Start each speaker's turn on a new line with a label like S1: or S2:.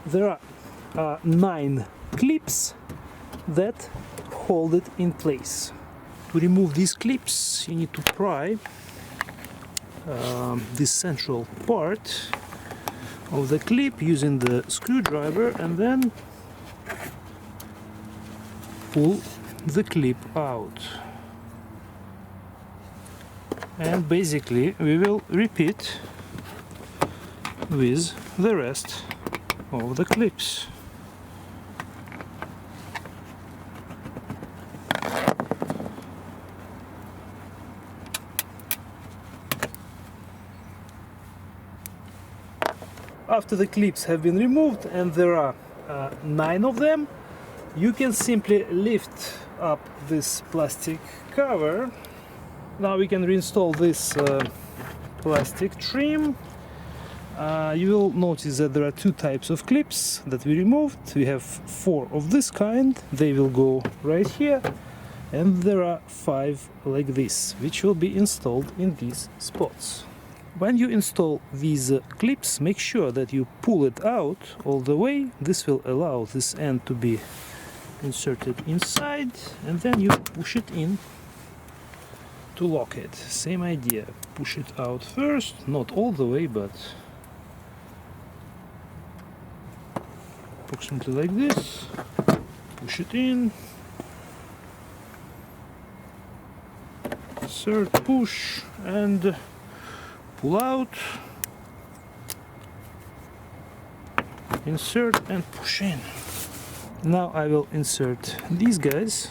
S1: there are 9 clips that hold it in place. To remove these clips, you need to pry this central part of the clip using the screwdriver and then pull the clip out. And basically we will repeat with the rest of the clips. After the clips have been removed, and there are 9 of them, you can simply lift up this plastic cover. Now we can reinstall this plastic trim. You will notice that there are 2 types of clips that we removed. We have 4 of this kind, they will go right here, and there are 5 like this, which will be installed in these spots. When you install these clips, make sure that you pull it out all the way. This will allow this end to be inserted inside, and then you push it in to lock it. Same idea, push it out first, not all the way, but approximately like this. Push it in, insert, push, and pull out, insert and push in. Now I will insert these guys.